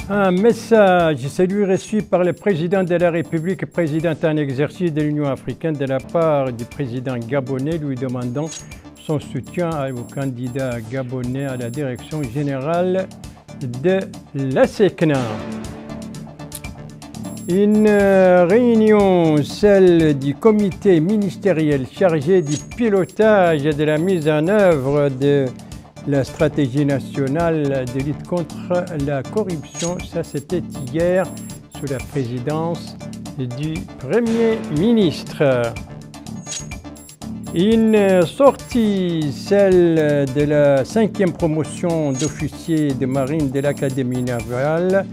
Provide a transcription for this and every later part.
Un message, celui reçu par le président de la République, président en exercice de l'Union africaine, de la part du président gabonais, lui demandant son soutien au candidat gabonais à la direction générale de la SECNA. Une réunion, celle du comité ministériel chargé du pilotage et de la mise en œuvre de la stratégie nationale de lutte contre la corruption. Ça, c'était hier sous la présidence du Premier ministre. Une sortie, celle de la 5e promotion d'officiers de marine de l'Académie navale.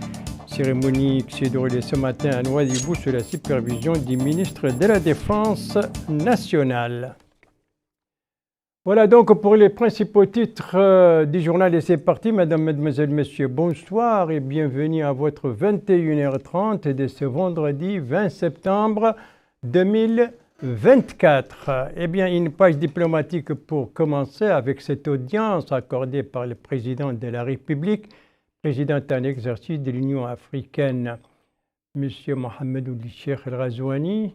Cérémonie qui s'est déroulée ce matin à Nouadhibou sous la supervision du ministre de la Défense nationale. Voilà donc pour les principaux titres du journal et c'est parti. Mesdames, Mesdemoiselles, Messieurs, bonsoir et bienvenue à votre 21h30 de ce vendredi 20 septembre 2024. Eh bien, une page diplomatique pour commencer avec cette audience accordée par le président de la République, président en exercice de l'Union africaine, M. Mohamed Ould Cheikh El Ghazouani,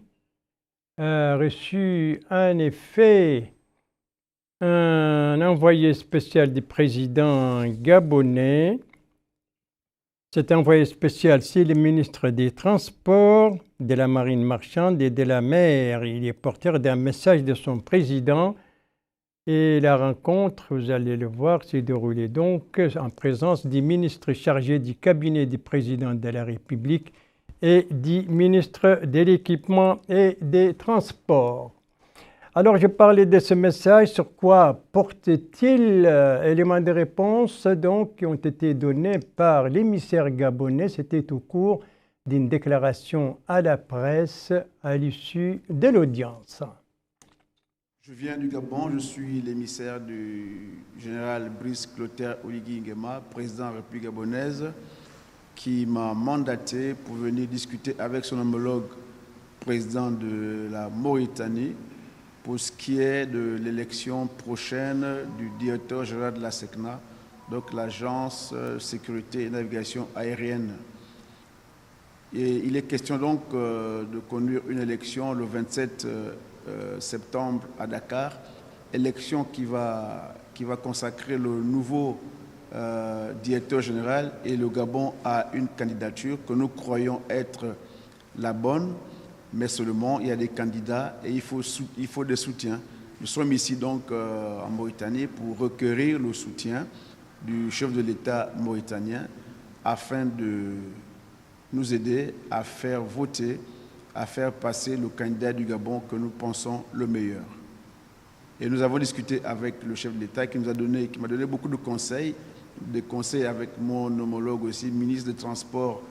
a reçu en effet un envoyé spécial du président gabonais. Cet envoyé spécial, c'est le ministre des Transports, de la Marine marchande et de la mer. Il est porteur d'un message de son président. Et la rencontre, vous allez le voir, s'est déroulée donc en présence du ministre chargé du cabinet du président de la République et du ministre de l'Équipement et des Transports. Alors, je parlais de ce message, sur quoi porte-t-il? Éléments de réponse donc, qui ont été donnés par l'émissaire gabonais. C'était au cours d'une déclaration à la presse à l'issue de l'audience. Je viens du Gabon, je suis l'émissaire du général Brice Clotaire Oligui Nguema, président de la République gabonaise, qui m'a mandaté pour venir discuter avec son homologue président de la Mauritanie pour ce qui est de l'élection prochaine du directeur général de la SECNA, donc l'Agence Sécurité et Navigation Aérienne. Et il est question donc de conduire une élection le 27 septembre à Dakar, élection qui va consacrer le nouveau directeur général, et le Gabon a une candidature que nous croyons être la bonne, mais seulement il y a des candidats et il faut des soutiens. Nous sommes ici donc en Mauritanie pour requérir le soutien du chef de l'État mauritanien afin de nous aider à faire voter, à faire passer le candidat du Gabon que nous pensons le meilleur. Et nous avons discuté avec le chef de l'État qui m'a donné beaucoup de conseils, des conseils avec mon homologue aussi, ministre des Transports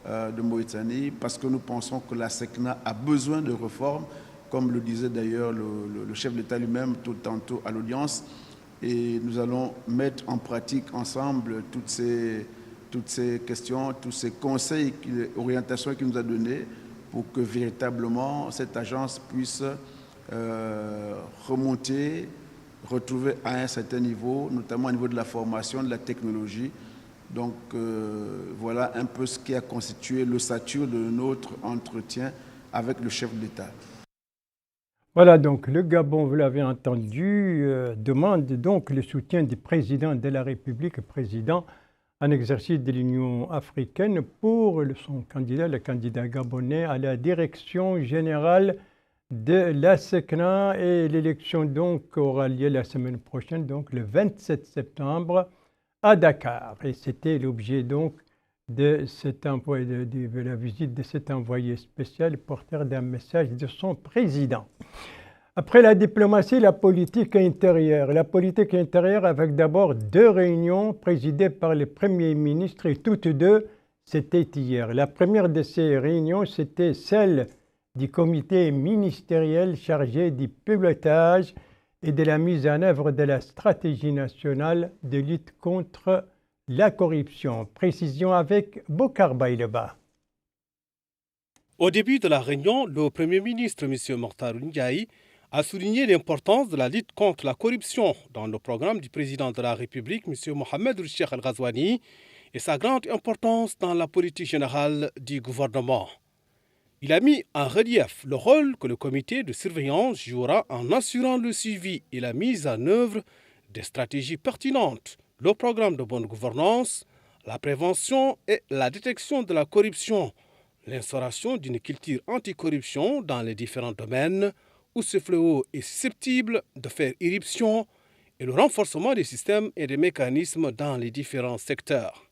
de Mauritanie, parce que nous pensons que la SECNA a besoin de réformes, comme le disait d'ailleurs le chef de l'État lui-même tout tantôt à l'audience. Et nous allons mettre en pratique ensemble toutes ces questions, tous ces conseils, orientations qu'il nous a donnés, pour que véritablement cette agence puisse remonter, retrouver à un certain niveau, notamment au niveau de la formation, de la technologie. Donc voilà un peu ce qui a constitué l'ossature de notre entretien avec le chef de l'État. Voilà donc le Gabon, vous l'avez entendu, demande donc le soutien du président de la République, président en exercice de l'Union africaine, pour son candidat, le candidat gabonais à la direction générale de la SECNA, et l'élection donc aura lieu la semaine prochaine, donc le 27 septembre à Dakar. Et c'était l'objet donc de la visite de cet envoyé spécial, porteur d'un message de son président. Après la diplomatie, la politique intérieure. La politique intérieure avec d'abord 2 réunions présidées par le Premier ministre, et toutes deux, c'était hier. La première de ces réunions, c'était celle du comité ministériel chargé du pilotage et de la mise en œuvre de la stratégie nationale de lutte contre la corruption. Précision avec Bokar Baïleba. Au début de la réunion, le Premier ministre, M. Mokhtar Ndiaye, a souligné l'importance de la lutte contre la corruption dans le programme du président de la République, M. Mohamed Ould Cheikh El Ghazouani, et sa grande importance dans la politique générale du gouvernement. Il a mis en relief le rôle que le comité de surveillance jouera en assurant le suivi et la mise en œuvre des stratégies pertinentes, le programme de bonne gouvernance, la prévention et la détection de la corruption, l'instauration d'une culture anticorruption dans les différents domaines où ce fléau est susceptible de faire irruption et le renforcement des systèmes et des mécanismes dans les différents secteurs.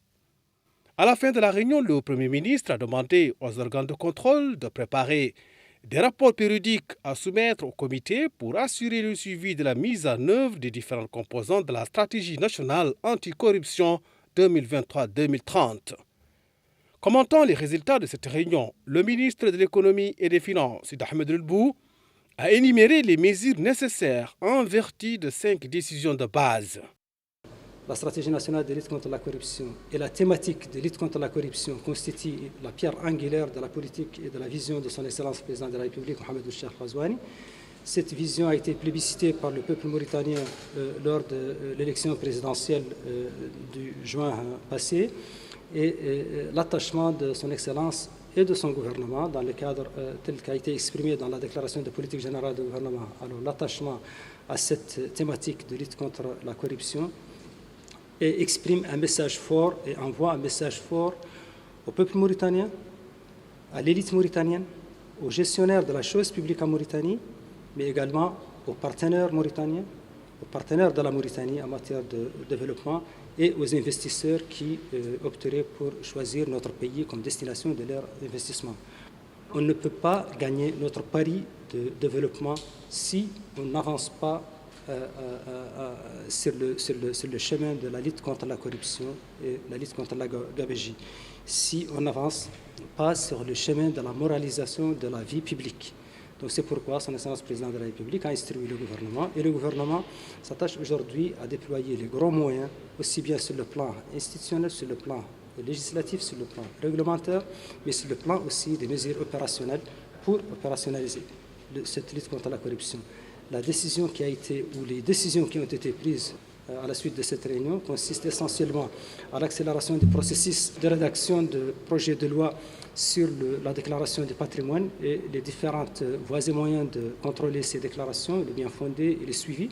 À la fin de la réunion, le Premier ministre a demandé aux organes de contrôle de préparer des rapports périodiques à soumettre au comité pour assurer le suivi de la mise en œuvre des différentes composantes de la stratégie nationale anticorruption 2023-2030. Commentant les résultats de cette réunion, le ministre de l'économie et des finances, Sid Ahmed El-Bou, a énuméré les mesures nécessaires en vertu de 5 décisions de base. La stratégie nationale de lutte contre la corruption et la thématique de lutte contre la corruption constituent la pierre angulaire de la politique et de la vision de son Excellence le Président de la République, Mohamed Ould-Cheikh Ghazouani. Cette vision a été plébiscitée par le peuple mauritanien lors de l'élection présidentielle du juin passé et l'attachement de son Excellence et de son gouvernement dans le cadre tel qu'a été exprimé dans la déclaration de politique générale du gouvernement. Alors l'attachement à cette thématique de lutte contre la corruption et exprime un message fort et envoie un message fort au peuple mauritanien, à l'élite mauritanienne, aux gestionnaires de la chose publique en Mauritanie, mais également aux partenaires mauritaniens, aux partenaires de la Mauritanie en matière de développement et aux investisseurs qui opteraient pour choisir notre pays comme destination de leur investissement. On ne peut pas gagner notre pari de développement si on n'avance pas sur le chemin de la lutte contre la corruption et la lutte contre la gabegie. Si on n'avance pas sur le chemin de la moralisation de la vie publique. Donc c'est pourquoi son Excellence Président de la République a instruit le gouvernement et le gouvernement s'attache aujourd'hui à déployer les gros moyens, aussi bien sur le plan institutionnel, sur le plan législatif, sur le plan réglementaire, mais sur le plan aussi des mesures opérationnelles pour opérationnaliser cette lutte contre la corruption. La décision qui a été, ou les décisions qui ont été prises à la suite de cette réunion consistent essentiellement à l'accélération du processus de rédaction de projets de loi sur la déclaration du patrimoine et les différentes voies et moyens de contrôler ces déclarations, le bien fondé et le suivi.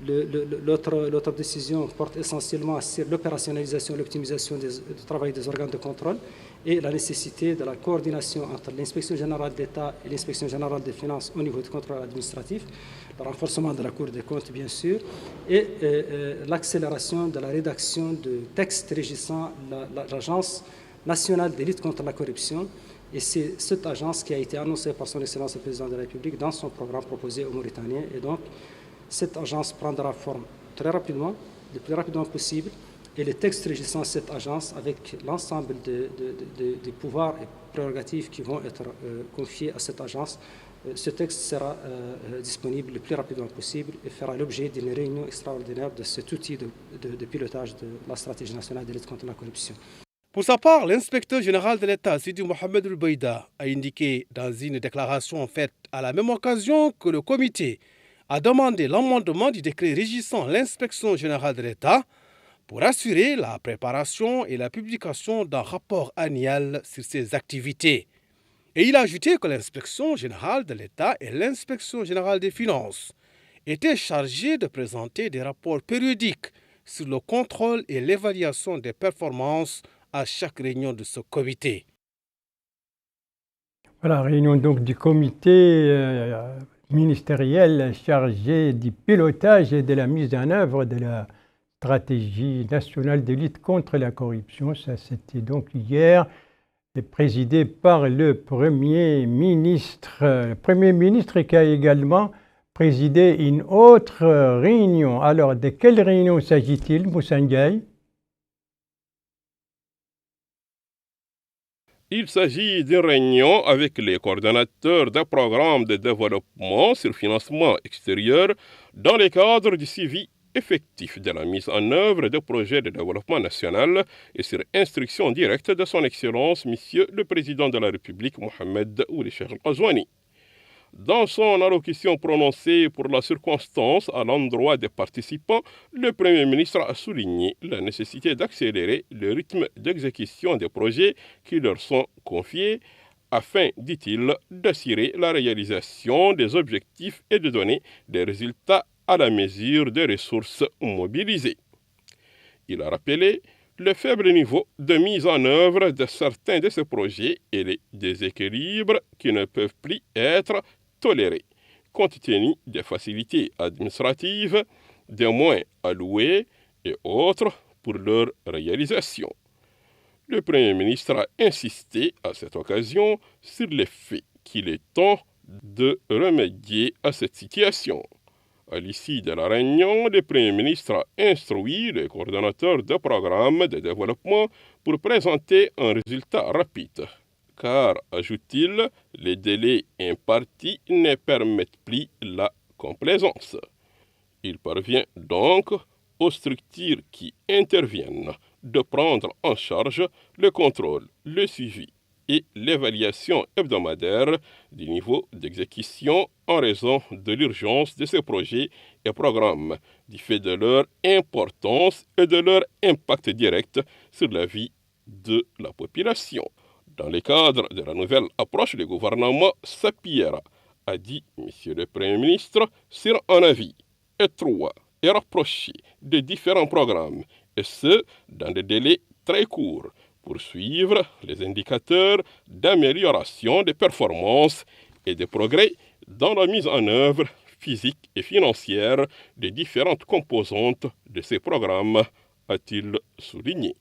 L'autre décision porte essentiellement sur l'opérationnalisation et l'optimisation du travail des organes de contrôle et la nécessité de la coordination entre l'inspection générale d'État et l'inspection générale des finances au niveau du contrôle administratif, le renforcement de la Cour des comptes bien sûr, et l'accélération de la rédaction de textes régissant l'Agence nationale de lutte contre la corruption. Et c'est cette agence qui a été annoncée par son Excellence le Président de la République dans son programme proposé aux Mauritaniens. Et donc, cette agence prendra forme très rapidement, le plus rapidement possible, et les textes régissant cette agence avec l'ensemble des pouvoirs et prérogatives qui vont être confiés à cette agence, ce texte sera disponible le plus rapidement possible et fera l'objet d'une réunion extraordinaire de cet outil de pilotage de la stratégie nationale de lutte contre la corruption. Pour sa part, l'inspecteur général de l'État, Sidi Mohamed El-Boïda, a indiqué dans une déclaration faite à la même occasion que le comité a demandé l'amendement du décret régissant l'inspection générale de l'État pour assurer la préparation et la publication d'un rapport annuel sur ses activités. Et il a ajouté que l'inspection générale de l'État et l'inspection générale des finances étaient chargées de présenter des rapports périodiques sur le contrôle et l'évaluation des performances à chaque réunion de ce comité. Voilà, réunion donc du comité ministériel chargé du pilotage et de la mise en œuvre de la stratégie nationale de lutte contre la corruption. Ça, c'était donc hier, et présidé par le Premier ministre. Le Premier ministre qui a également présidé une autre réunion. Alors, de quelle réunion s'agit-il, Moussa Ndiaye ? Il s'agit d'une réunion avec les coordonnateurs d'un programme de développement sur financement extérieur dans le cadre du suivi effectif de la mise en œuvre des projets de développement national et sur instruction directe de son Excellence, Monsieur le Président de la République, Mohamed Ould-Cheikh Ghazouani. Dans son allocution prononcée pour la circonstance à l'endroit des participants, le Premier ministre a souligné la nécessité d'accélérer le rythme d'exécution des projets qui leur sont confiés afin, dit-il, d'assurer la réalisation des objectifs et de donner des résultats à la mesure des ressources mobilisées. Il a rappelé le faible niveau de mise en œuvre de certains de ces projets et les déséquilibres qui ne peuvent plus être tolérés, compte tenu des facilités administratives, des moyens alloués et autres pour leur réalisation. Le Premier ministre a insisté à cette occasion sur le fait qu'il est temps de remédier à cette situation. À l'issue de la réunion, le Premier ministre a instruit les coordonnateurs de programmes de développement pour présenter un résultat rapide. Car, ajoute-t-il, les délais impartis ne permettent plus la complaisance. Il parvient donc aux structures qui interviennent de prendre en charge le contrôle, le suivi et l'évaluation hebdomadaire du niveau d'exécution en raison de l'urgence de ces projets et programmes, du fait de leur importance et de leur impact direct sur la vie de la population. Dans le cadre de la nouvelle approche, le gouvernement s'appuiera, a dit M. le Premier ministre, sur un avis étroit et rapproché des différents programmes, et ce, dans des délais très courts, pour suivre les indicateurs d'amélioration des performances et des progrès dans la mise en œuvre physique et financière des différentes composantes de ces programmes, a-t-il souligné.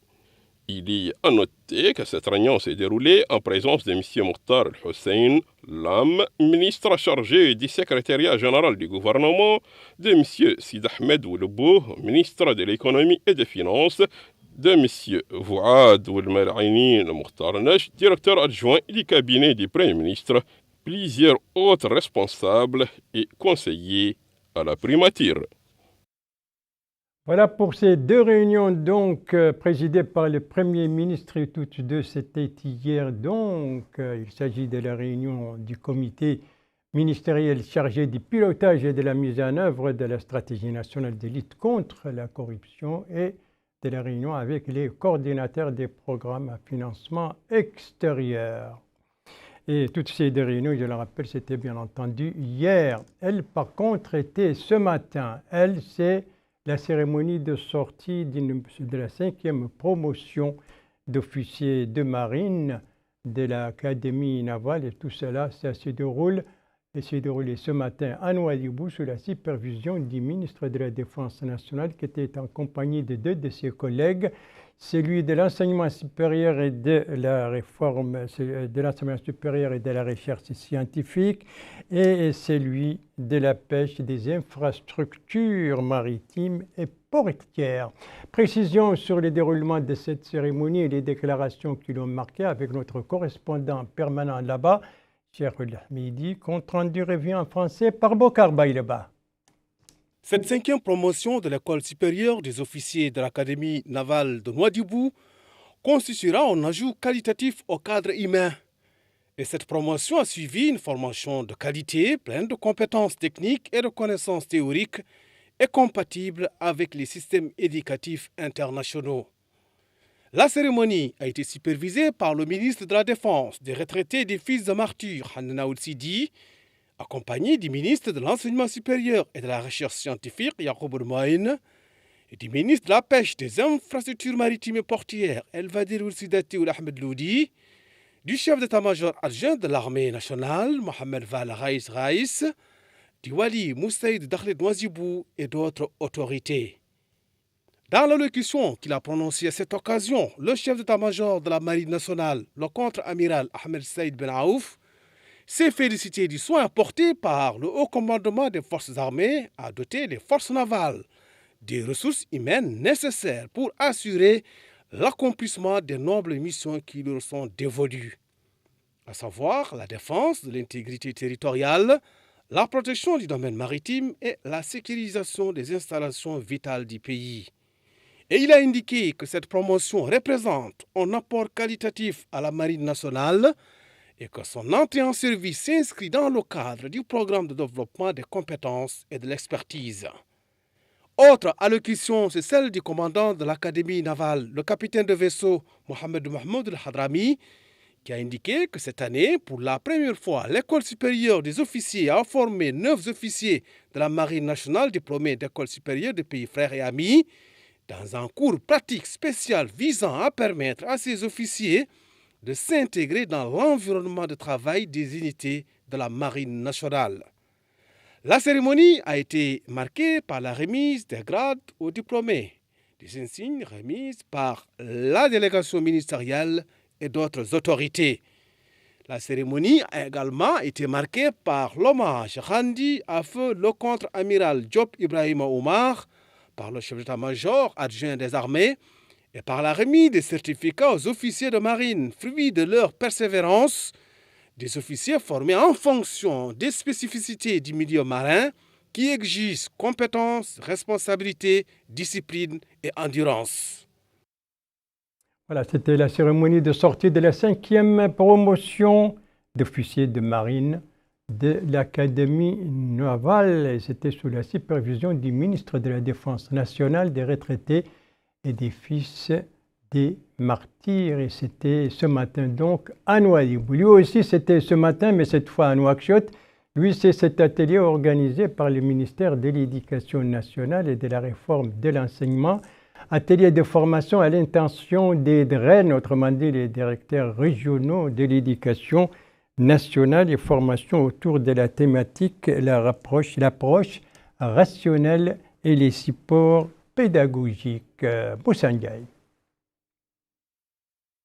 Il y a noté que cette réunion s'est déroulée en présence de M. Mokhtar El-Hussein Lam, ministre chargé du secrétariat général du gouvernement, de M. Sid Ahmed Oulbou, ministre de l'économie et des finances, de M. Fouad Oulmalaini Mokhtar Nesh, directeur adjoint du cabinet du Premier ministre, plusieurs autres responsables et conseillers à la primature. Voilà pour ces deux réunions donc présidées par le Premier ministre et toutes deux, c'était hier donc. Il s'agit de la réunion du comité ministériel chargé du pilotage et de la mise en œuvre de la stratégie nationale de lutte contre la corruption et de la réunion avec les coordinateurs des programmes à financement extérieur. Et toutes ces deux réunions, je le rappelle, c'était bien entendu hier. Elle, par contre, était ce matin. Elle, c'est la cérémonie de sortie de la 5e promotion d'officiers de marine de l'Académie navale. Et tout cela, ça s'est déroulé ce matin à Nouadhibou sous la supervision du ministre de la Défense nationale qui était en compagnie de deux de ses collègues, celui de l'enseignement supérieur et de la réforme de l'enseignement supérieur et de la recherche scientifique et celui de la pêche, des infrastructures maritimes et portières. Précision sur le déroulement de cette cérémonie et les déclarations qui l'ont marqué avec notre correspondant permanent là-bas, Cheikh Al-Hamidi, compte rendu revient en français par Bokar Baïleba. Cette 5e promotion de l'école supérieure des officiers de l'Académie navale de Nouadhibou constituera un ajout qualitatif au cadre humain. Et cette promotion a suivi une formation de qualité, pleine de compétences techniques et de connaissances théoriques et compatible avec les systèmes éducatifs internationaux. La cérémonie a été supervisée par le ministre de la Défense, des retraités des fils de martyrs, Hanna Oul-Sidi, accompagné du ministre de l'Enseignement supérieur et de la Recherche scientifique, Yacoub Ourmaïn, et du ministre de la Pêche, des Infrastructures maritimes et portières, El-Vadir Oul-Sidati Oul-Ahmed Loudi, du chef d'état-major adjoint de l'armée nationale, Mohamed Val Raïs, du Wali Moussaïd Dakhlet Nouadhibou et d'autres autorités. Dans l'allocution qu'il a prononcée à cette occasion, le chef d'état-major de la marine nationale, le contre-amiral Ahmed Saïd Ben Aouf, s'est félicité du soin apporté par le haut commandement des forces armées à doter les forces navales des ressources humaines nécessaires pour assurer l'accomplissement des nobles missions qui leur sont dévolues, à savoir la défense de l'intégrité territoriale, la protection du domaine maritime et la sécurisation des installations vitales du pays. Et il a indiqué que cette promotion représente un apport qualitatif à la marine nationale et que son entrée en service s'inscrit dans le cadre du programme de développement des compétences et de l'expertise. Autre allocution, c'est celle du commandant de l'Académie navale, le capitaine de vaisseau Mohamed Mahmoud El-Hadrami, qui a indiqué que cette année, pour la première fois, l'École supérieure des officiers a formé 9 officiers de la Marine nationale diplômés d'École supérieure des pays frères et amis, dans un cours pratique spécial visant à permettre à ces officiers de s'intégrer dans l'environnement de travail des unités de la Marine nationale. La cérémonie a été marquée par la remise des grades aux diplômés, des insignes remises par la délégation ministérielle et d'autres autorités. La cérémonie a également été marquée par l'hommage rendu à feu le contre-amiral Diop Ibrahima Omar par le chef d'état-major adjoint des armées et par la remise des certificats aux officiers de marine, fruits de leur persévérance, des officiers formés en fonction des spécificités du milieu marin qui exigent compétences, responsabilité, discipline et endurance. Voilà, c'était la cérémonie de sortie de la 5e promotion d'officiers de marine de l'Académie navale. Et c'était sous la supervision du ministre de la Défense nationale, des retraités et des fils des martyrs. Et c'était ce matin donc à Nouadhibou. Lui aussi, c'était ce matin, mais cette fois à Nouakchott. Lui, c'est cet atelier organisé par le ministère de l'Éducation nationale et de la réforme de l'enseignement. Atelier de formation à l'intention des DREN, autrement dit les directeurs régionaux de l'éducation nationale, et formation autour de la thématique, l'approche rationnelle et les supports pédagogiques. Moussa Ndiaye.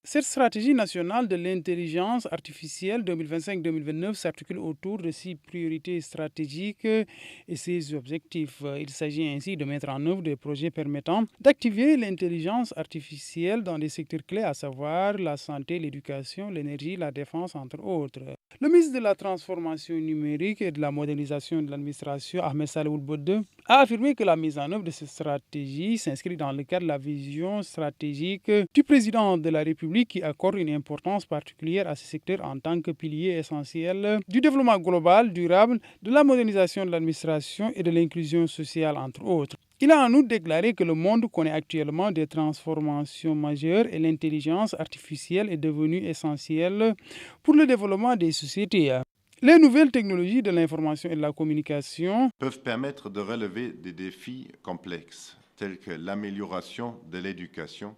Cette stratégie nationale de l'intelligence artificielle 2025-2029 s'articule autour de 6 priorités stratégiques et 6 objectifs. Il s'agit ainsi de mettre en œuvre des projets permettant d'activer l'intelligence artificielle dans des secteurs clés, à savoir la santé, l'éducation, l'énergie, la défense, entre autres. Le ministre de la Transformation numérique et de la modernisation de l'administration, Ahmed Saleh Ould-Bodde, a affirmé que la mise en œuvre de cette stratégie s'inscrit dans le cadre de la vision stratégique du président de la République, qui accorde une importance particulière à ce secteur en tant que pilier essentiel du développement global, durable, de la modernisation de l'administration et de l'inclusion sociale, entre autres. Il a en outre déclaré que le monde connaît actuellement des transformations majeures et l'intelligence artificielle est devenue essentielle pour le développement des sociétés. Les nouvelles technologies de l'information et de la communication peuvent permettre de relever des défis complexes, tels que l'amélioration de l'éducation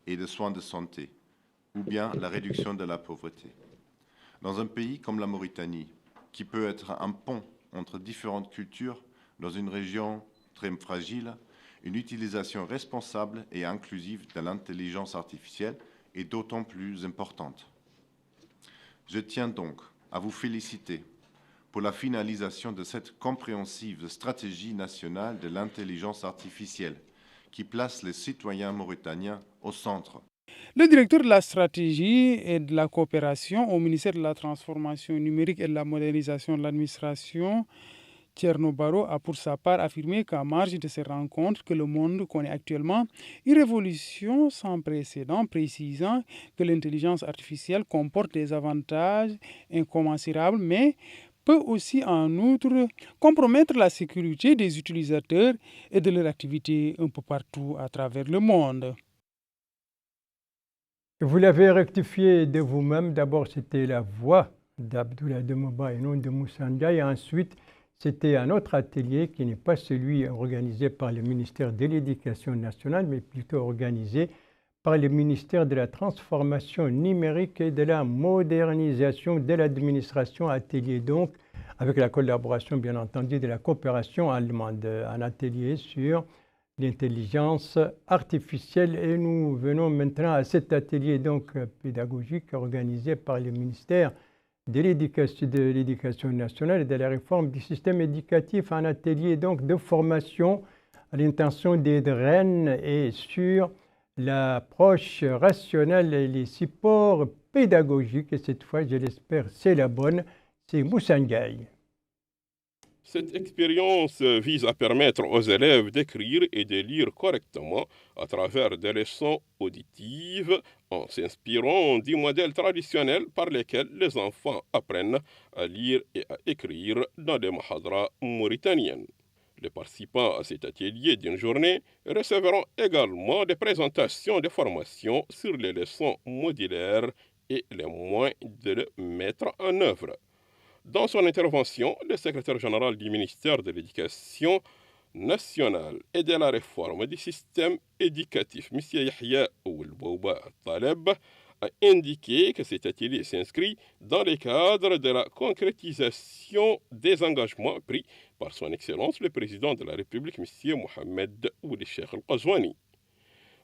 et des soins de santé, ou bien la réduction de la pauvreté. Dans un pays comme la Mauritanie, qui peut être un pont entre différentes cultures dans une région très fragile, une utilisation responsable et inclusive de l'intelligence artificielle est d'autant plus importante. Je tiens donc à vous féliciter pour la finalisation de cette compréhensive stratégie nationale de l'intelligence artificielle qui place les citoyens mauritaniens au centre. Le directeur de la stratégie et de la coopération au ministère de la Transformation numérique et de la modernisation de l'administration, Thierno Baro, a pour sa part affirmé qu'en marge de ces rencontres, que le monde connaît actuellement une révolution sans précédent, précisant que l'intelligence artificielle comporte des avantages incommensurables, mais peut aussi en outre compromettre la sécurité des utilisateurs et de leur activité un peu partout à travers le monde. Vous l'avez rectifié de vous-même. D'abord, c'était la voix d'Abdoulaye Demba et non de Moussa Ndiaye. Et ensuite, c'était un autre atelier qui n'est pas celui organisé par le ministère de l'Éducation nationale, mais plutôt organisé par le ministère de la Transformation numérique et de la modernisation de l'administration. Atelier donc avec la collaboration, bien entendu, de la coopération allemande. Un atelier sur l'intelligence artificielle. Et nous venons maintenant à cet atelier donc pédagogique organisé par le ministère de l'Éducation nationale et de la réforme du système éducatif, un atelier donc de formation à l'intention des DREN et sur l'approche rationnelle et les supports pédagogiques. Et cette fois, je l'espère, c'est la bonne, c'est Moussa Ndiaye. Cette expérience vise à permettre aux élèves d'écrire et de lire correctement à travers des leçons auditives en s'inspirant du modèle traditionnel par lequel les enfants apprennent à lire et à écrire dans des mahadras mauritaniennes. Les participants à cet atelier d'une journée recevront également des présentations de formation sur les leçons modulaires et les moyens de les mettre en œuvre. Dans son intervention, le secrétaire général du ministère de l'Éducation nationale et de la réforme du système éducatif, M. Yahya Ouelbouba Taleb, a indiqué que cet atelier s'inscrit dans le cadre de la concrétisation des engagements pris par son Excellence le Président de la République, M. Mohamed Ould Cheikh Al-Qazouani,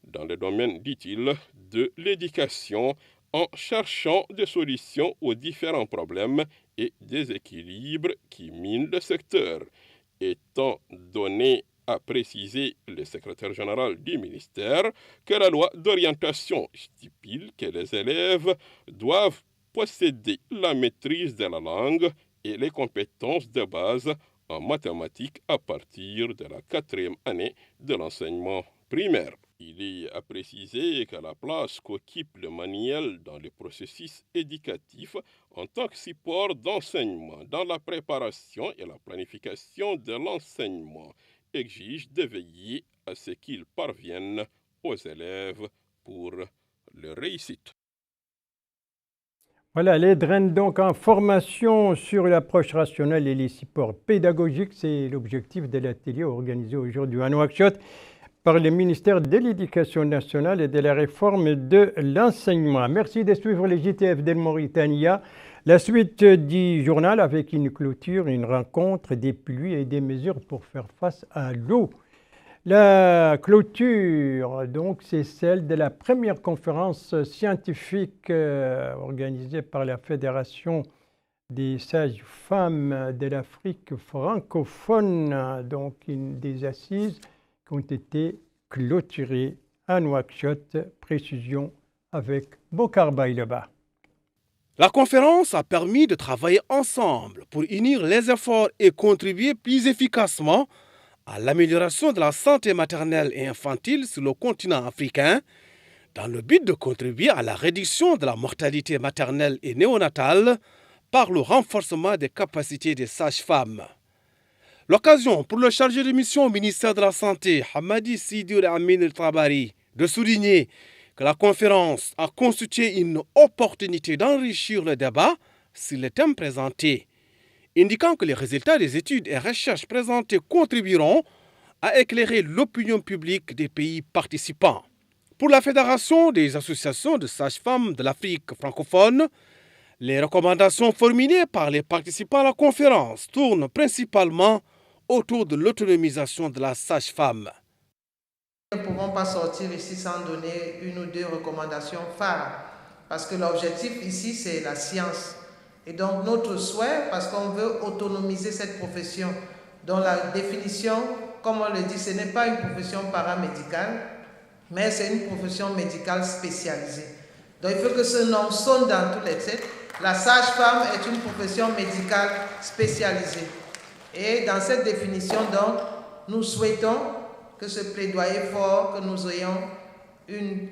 dans le domaine, dit-il, de l'éducation, en cherchant des solutions aux différents problèmes et déséquilibres qui minent le secteur, étant donné à préciser le secrétaire général du ministère que la loi d'orientation stipule que les élèves doivent posséder la maîtrise de la langue et les compétences de base en mathématiques à partir de la 4e année de l'enseignement primaire. Il est à préciser que la place qu'occupe le manuel dans le processus éducatif en tant que support d'enseignement dans la préparation et la planification de l'enseignement exige de veiller à ce qu'il parvienne aux élèves pour leur réussite. Voilà, les draines donc en formation sur l'approche rationnelle et les supports pédagogiques, c'est l'objectif de l'atelier organisé aujourd'hui à Nouakchott par le ministère de l'Éducation nationale et de la réforme de l'enseignement. Merci de suivre les JTF de Mauritania. La suite du journal avec une clôture, une rencontre, des pluies et des mesures pour faire face à l'eau. La clôture, donc, c'est celle de la première conférence scientifique organisée par la Fédération des sages-femmes de l'Afrique francophone, donc des assises qui ont été clôturées à Nouakchott. Précision avec Bokar Baïleba. La conférence a permis de travailler ensemble pour unir les efforts et contribuer plus efficacement à l'amélioration de la santé maternelle et infantile sur le continent africain, dans le but de contribuer à la réduction de la mortalité maternelle et néonatale par le renforcement des capacités des sages-femmes. L'occasion pour le chargé de mission au ministère de la Santé, Hamadi Sidir Amin El-Tabari, de souligner que la conférence a constitué une opportunité d'enrichir le débat sur les thèmes présentés, indiquant que les résultats des études et recherches présentées contribueront à éclairer l'opinion publique des pays participants. Pour la Fédération des associations de sages-femmes de l'Afrique francophone, les recommandations formulées par les participants à la conférence tournent principalement autour de l'autonomisation de la sage-femme. Nous ne pouvons pas sortir ici sans donner une ou deux recommandations phares, parce que l'objectif ici, c'est la science. Et donc notre souhait, parce qu'on veut autonomiser cette profession, dont la définition, comme on le dit, ce n'est pas une profession paramédicale, mais c'est une profession médicale spécialisée. Donc il faut que ce nom sonne dans tous les têtes. La sage-femme est une profession médicale spécialisée. Et dans cette définition, donc, nous souhaitons que ce plaidoyer fort, que nous ayons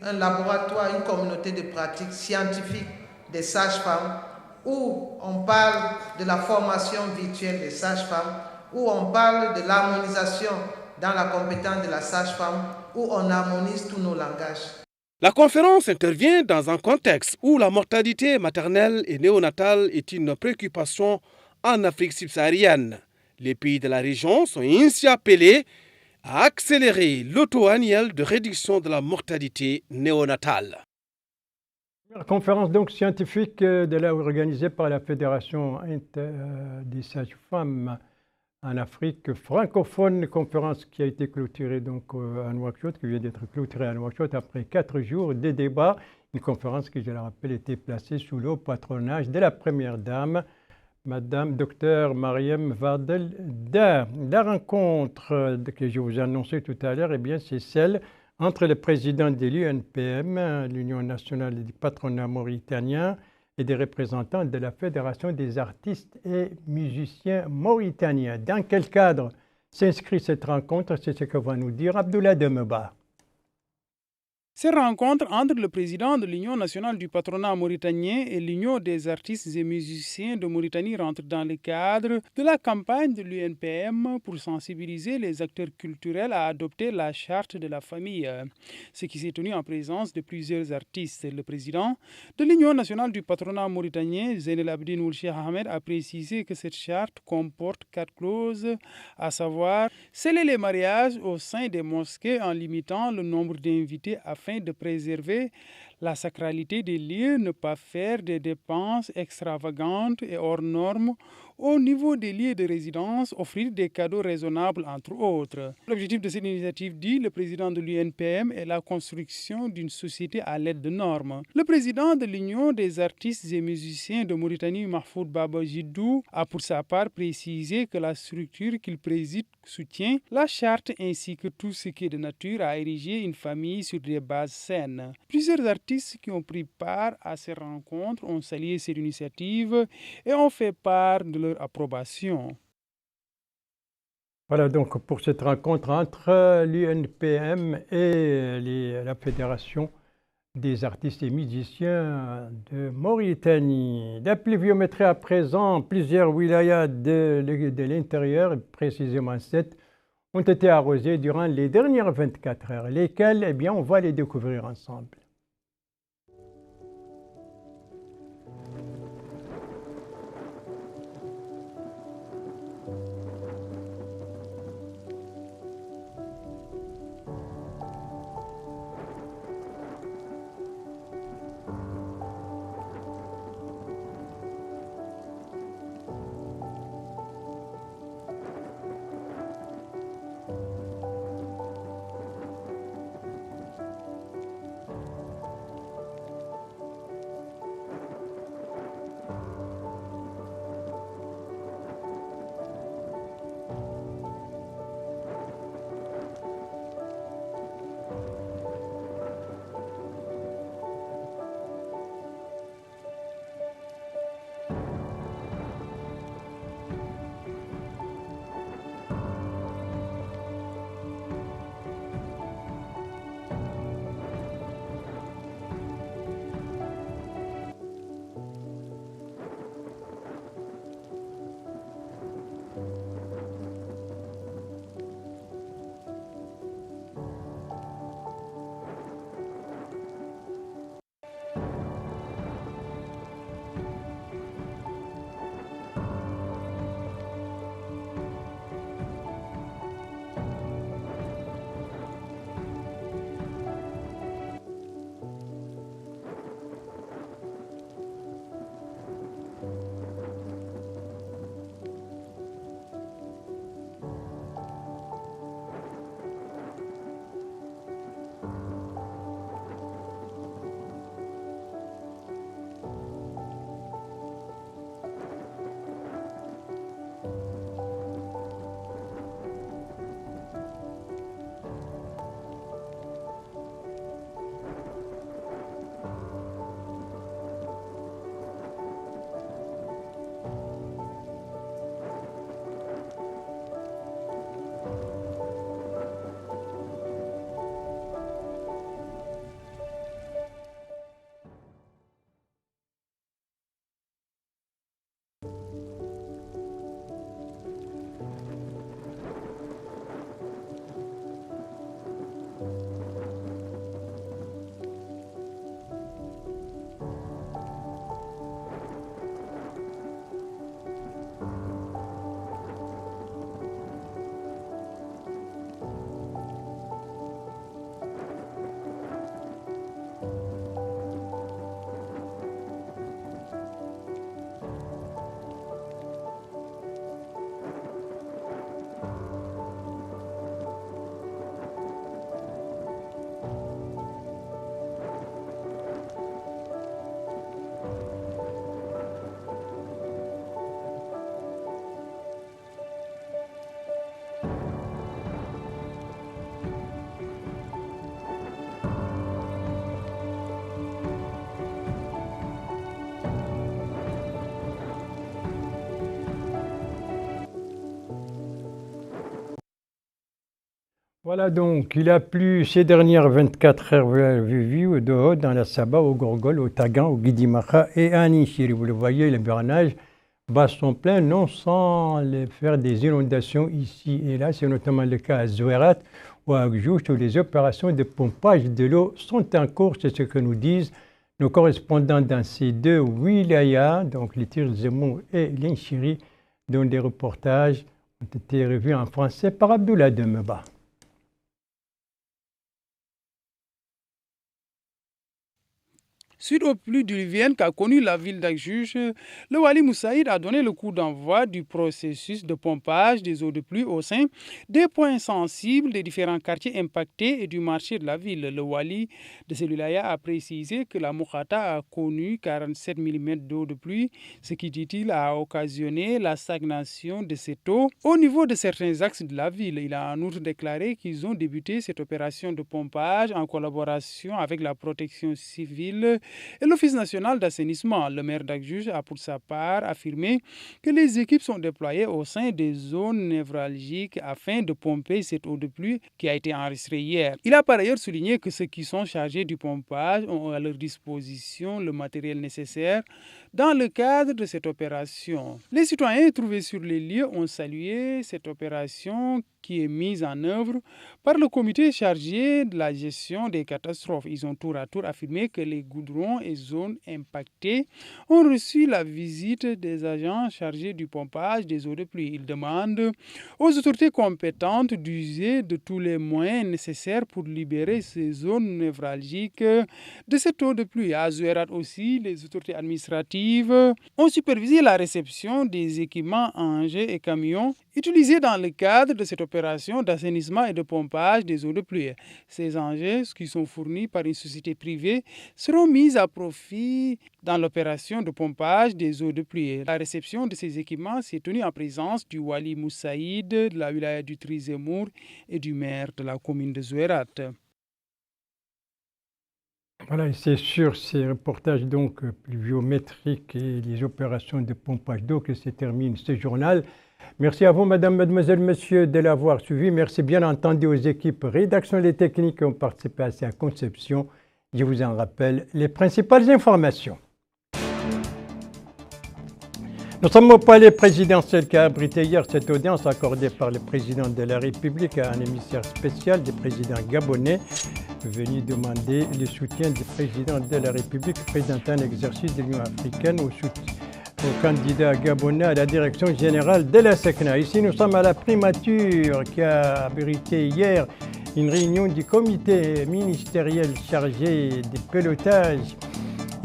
un laboratoire, une communauté de pratique scientifique des sages-femmes, où on parle de la formation virtuelle des sages-femmes, où on parle de l'harmonisation dans la compétence de la sage-femme, où on harmonise tous nos langages. La conférence intervient dans un contexte où la mortalité maternelle et néonatale est une préoccupation en Afrique subsaharienne. Les pays de la région sont ainsi appelés à accélérer le taux annuel de réduction de la mortalité néonatale. La conférence donc scientifique organisée par la Fédération des sages-femmes en Afrique francophone, conférence qui a été clôturée donc à Nouakchott, qui vient d'être clôturée à Nouakchott après 4 jours de débats. Une conférence qui, je le rappelle, était placée sous le patronage de la Première Dame, Madame Dr Mariam Vardel Dar. La rencontre que je vous ai annoncée tout à l'heure, c'est celle entre le président de l'UNPM, l'Union nationale du patronat mauritanien, et des représentants de la Fédération des artistes et musiciens mauritaniens. Dans quel cadre s'inscrit cette rencontre? C'est ce que va nous dire Abdoulaye Demeba. Ces rencontres entre le président de l'Union nationale du patronat mauritanien et l'Union des artistes et musiciens de Mauritanie rentrent dans le cadre de la campagne de l'UNPM pour sensibiliser les acteurs culturels à adopter la charte de la famille, ce qui s'est tenu en présence de plusieurs artistes. Le président de l'Union nationale du patronat mauritanien, Zainel Abidine Ould Cheikh Ahmed, a précisé que cette charte comporte 4 clauses, à savoir sceller les mariages au sein des mosquées en limitant le nombre d'invités afin de préserver la sacralité des lieux, ne pas faire des dépenses extravagantes et hors normes au niveau des lieux de résidence, offrir des cadeaux raisonnables, entre autres. L'objectif de cette initiative, dit le président de l'UNPM, est la construction d'une société à l'aide de normes. Le président de l'Union des artistes et musiciens de Mauritanie, Mahfoud Baba Jidou, a pour sa part précisé que la structure qu'il préside soutient la charte ainsi que tout ce qui est de nature à ériger une famille sur des bases saines. Plusieurs artistes qui ont pris part à ces rencontres ont salué cette initiative et ont fait part de leur approbation. Voilà donc pour cette rencontre entre l'UNPM et la Fédération des artistes et musiciens de Mauritanie. La pluviométrie à présent, plusieurs wilayas de l'intérieur, précisément 7, ont été arrosées durant les dernières 24 heures. Lesquelles? Eh bien, on va les découvrir ensemble. Voilà donc, il a plu ces dernières 24 heures Vivi, au Doho, dans la Saba, au Gorgol, au Tagan, au Guidimacha et à Nishiri. Vous le voyez, les barrages bas sont pleins, non sans faire des inondations ici et là. C'est notamment le cas à Zouerat ou à Agjouch, où les opérations de pompage de l'eau sont en cours. C'est ce que nous disent nos correspondants dans ces deux wilayas, donc les Tirs Zemmour et l'Inchiri, dont des reportages ont été revus en français par Abdoulaye Demeba. Suite aux pluies diluviennes qu'a connu la ville d'Agjouch, le Wali Moussaïd a donné le coup d'envoi du processus de pompage des eaux de pluie au sein des points sensibles des différents quartiers impactés et du marché de la ville. Le Wali de celui-là a précisé que la Moukata a connu 47 mm d'eau de pluie, ce qui, dit-il, a occasionné la stagnation de cette eau au niveau de certains axes de la ville. Il a en outre déclaré qu'ils ont débuté cette opération de pompage en collaboration avec la protection civile et l'Office national d'assainissement. Le maire d'Agjouch a pour sa part affirmé que les équipes sont déployées au sein des zones névralgiques afin de pomper cette eau de pluie qui a été enregistrée hier. Il a par ailleurs souligné que ceux qui sont chargés du pompage ont à leur disposition le matériel nécessaire dans le cadre de cette opération. Les citoyens trouvés sur les lieux ont salué cette opération qui est mise en œuvre par le comité chargé de la gestion des catastrophes. Ils ont tour à tour affirmé que les goudrons et zones impactées ont reçu la visite des agents chargés du pompage des eaux de pluie. Ils demandent aux autorités compétentes d'user de tous les moyens nécessaires pour libérer ces zones névralgiques de cette eau de pluie. À Zouerat aussi, les autorités administratives ont supervisé la réception des équipements engins et camions utilisés dans le cadre de cette opération d'assainissement et de pompage des eaux de pluie. Ces engins, qui sont fournis par une société privée, seront mis à profit dans l'opération de pompage des eaux de pluie. La réception de ces équipements s'est tenue en présence du Wali Moussaïd, de la wilaya du Tri-Zemmour et du maire de la commune de Zouerat. Voilà, c'est sur ces reportages donc pluviométriques et les opérations de pompage d'eau que se termine ce journal. Merci à vous, madame, mademoiselle, monsieur, de l'avoir suivi. Merci bien entendu aux équipes rédactionnelles et techniques qui ont participé à sa conception. Je vous en rappelle les principales informations. Nous sommes au palais présidentiel qui a abrité hier cette audience accordée par le président de la République à un émissaire spécial du président gabonais venu demander le soutien du président de la République présentant l'exercice de l'Union africaine au candidat gabonais à la direction générale de la SECNA. Ici, nous sommes à la primature qui a abrité hier une réunion du comité ministériel chargé du pilotage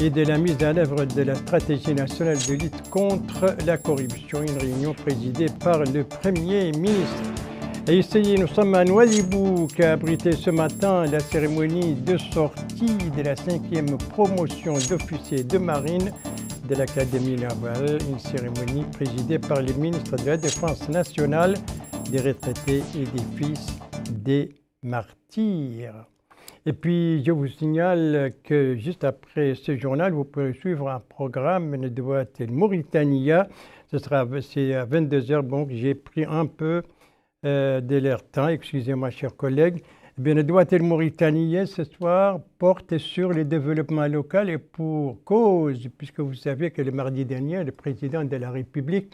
et de la mise en œuvre de la stratégie nationale de lutte contre la corruption, une réunion présidée par le Premier ministre. Et ici, nous sommes à Nouadhibou qui a abrité ce matin la cérémonie de sortie de la 5e promotion d'officiers de marine de l'Académie navale, une cérémonie présidée par le ministre de la Défense nationale, des retraités et des fils des martyrs. Et puis, je vous signale que juste après ce journal, vous pourrez suivre un programme de Nedouat El Mauritania. C'est à 22h, donc j'ai pris un peu de leur temps, excusez-moi, chers collègues. Nedouat El Mauritania, ce soir, porte sur le développement local et pour cause, puisque vous savez que le mardi dernier, le président de la République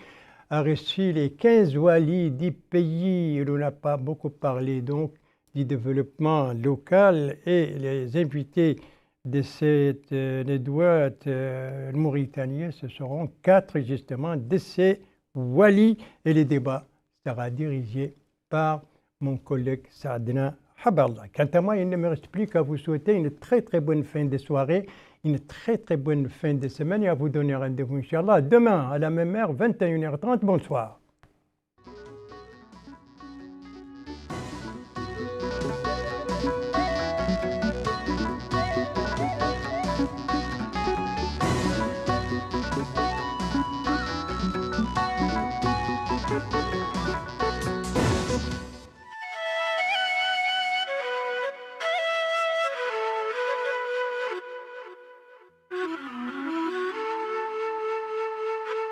a reçu les 15 walis du pays. On n'a pas beaucoup parlé donc du développement local et les invités de cette Nedouat El Mauritania, ce seront 4 justement de ces walis et le débat sera dirigé par mon collègue Saadna Haballah. Quant à moi, il ne me reste plus qu'à vous souhaiter une très très bonne fin de soirée, une très très bonne fin de semaine et à vous donner rendez-vous, Inch'Allah, demain à la même heure, 21h30. Bonsoir.